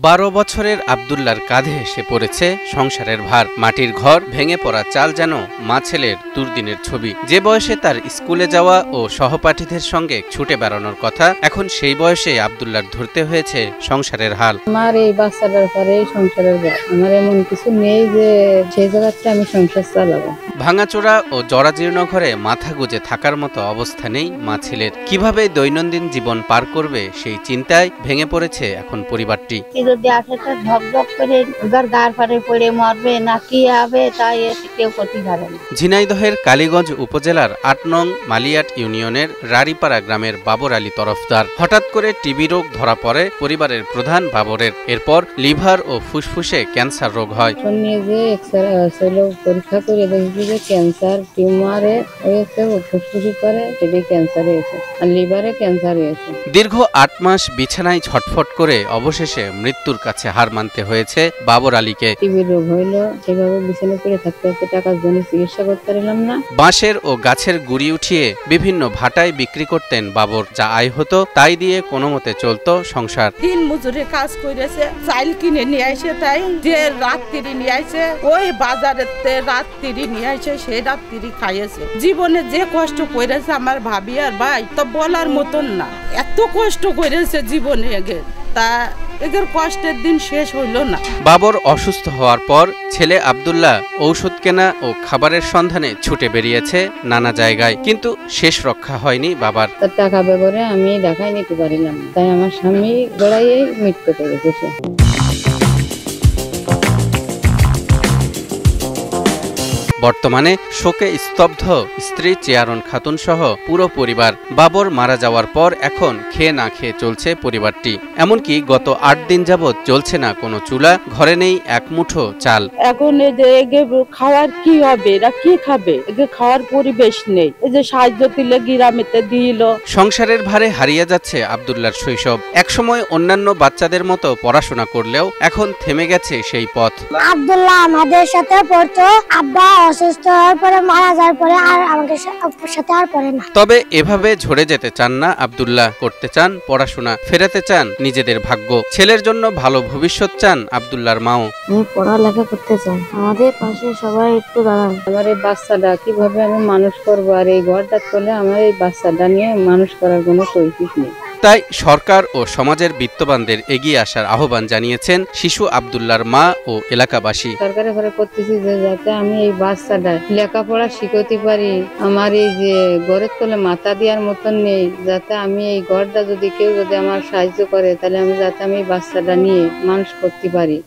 12 বছরের আব্দুল্লাহর কাঁধে এসে পড়েছে সংসারের ভার। মাটির ঘর, ভেঙে পড়া চাল যেন মা ছেলের দুর্দিনের ছবি। যে বয়সে তার স্কুলে যাওয়া ও সহপাঠীদের সঙ্গে ছুটে বেড়ানোর কথা, এখন সেই বয়সে আব্দুল্লাহর ধরতে হয়েছে সংসারের হাল। আমার এই বাচ্চাটার পরে সংসারের ভার, আমার এমন কিছু নেই যে সেই জায়গাতে আমি সংসার চালাবো। ভাঙাচোরা ও জরাজীর্ণ ঘরে মাথা গুজে থাকার মতো অবস্থা নেই মা ছেলের। কিভাবে দৈনন্দিন জীবন পার করবে সেই চিন্তায় ভেঙে পড়েছে এখন পরিবারটি। যদি আসাটা ধকধক করে এবার গার পারে পড়ে মরবে না কি হবে তাই কেউ ক্ষতি করে না। ঝিনাইদহের কালীগঞ্জ উপজেলার ৮ নং মালিয়াট ইউনিয়নের রাড়িপাড়া গ্রামের বাবর আলী তরফদার। হঠাৎ করে টিবি রোগ ধরা পড়ে পরিবারের প্রধান বাবরের। এরপর লিভার ও ফুসফুসে ক্যান্সার রোগ হয়। পরীক্ষা করে দেখি যে ক্যান্সার টিউমারে হয়েছে, ফুসফুসি করে ক্যান্সার হয়েছে আর লিভারে ক্যান্সার হয়েছে। দীর্ঘ ৮ মাস বিছানায় ছটফট করে অবশেষে মৃত্যুর কাছে হার মানতে হয়েছে বাবর আলীকে। টিবি রোগ হইল, সেভাবে বিছানায় পড়ে থাকতে থাকতে টাকার জন্য চিকিৎসা করতে পারলাম না। বাঁশের ও গাছের গুড়ি উঠিয়ে বিভিন্ন ভাটায় বিক্রি করতেন বাবর। যা আয় হতো তাই দিয়ে কোনো মতে চলতো সংসার। দিন মজুরে কাজ করেছে, চাইল কিনে নিয়ে আসে, তাই যে রাত্রি নিয়ে আসে ওই বাজারেতে রাত্রি নিয়ে আসে, সেই রাত্রি খাইয়েছে। জীবনে যে কষ্ট করেছে আমার ভাবি আর ভাই তো বলার মতন না। এত কষ্ট করেছে জীবনে তা এদের কষ্টের দিন শেষ হইল না। বাবর অসুস্থ হওয়ার পর ছেলে আব্দুল্লাহ ঔষধ কেনা ও খাবারের সন্ধানে ছুটে বেরিয়েছে নানা জায়গায়, কিন্তু শেষ রক্ষা হয়নি বাবার। তার টাকা ব্যবহারে আমি ঢাকায় নিতে পারিলাম, তাই আমার স্বামী গড়াইয়েই মৃত্যু করেছে সে। বর্তমানে শোকে স্তব্ধ স্ত্রী চেয়ারন খাতুন সহ পুরো পরিবার। বাবর মারা যাওয়ার পর এখন খেয়ে না খেয়ে চলছে পরিবারটি। এমনকি গত ৮ দিন যাবৎ চলছে না কোনো চুলা, ঘরে নেই এক মুঠো চাল। এখন এই যে খাওয়ার কি হবে, এরা কি খাবে? খাওয়ার পরিবেশ নেই। এই যে সাহায্য দিলে গ্রামেতে দিল। সংসারের ভারে হারিয়ে যাচ্ছে আব্দুল্লাহর শৈশব। একসময় অন্যান্য বাচ্চাদের মতো পড়াশোনা করলেও এখন থেমে গেছে সেই পথ। আব্দুল্লাহ আমাদের সাথে পড়তো, আব্বা অসুস্থ হওয়ার পরে মারা যাওয়ার পরে আর আমাদের সাথে আর পড়ে না। তবে এভাবে ঝরে যেতে চান না আব্দুল্লাহ। করতে চান পড়াশোনা, ফেরাতে চান নিজেদের ভাগ্য। ছেলের জন্য ভালো ভবিষ্যৎ চান আব্দুল্লাহর মাও। আমি পড়ালেখা করতে চাই, আমাদের পাশে সবাই একটু দাঁড়ান। আমার এই বাচ্চাটা কিভাবে আমি মানুষ করবো, আর এই ঘরটা তোলে আমার এই বাচ্চাটা নিয়ে মানুষ করার কোনো তৌফিক নেই। তাই সরকার ও সমাজের বিত্তবানদের এগিয়ে আসার আহ্বান জানিয়েছেন শিশু আব্দুল্লাহর মা ও এলাকাবাসী। সরকারের ঘরে করতেছি যে যাতে আমি এই বাচ্চাটা লেখাপড়া শিখতে পারি, আমার এই যে ঘরের তলে মাথা দেওয়ার মতন নেই, যাতে আমি এই ঘরটা যদি কেউ যদি আমার সাহায্য করে তাহলে আমি যাতে আমি এই বাচ্চাটা নিয়ে মানুষ করতে পারি।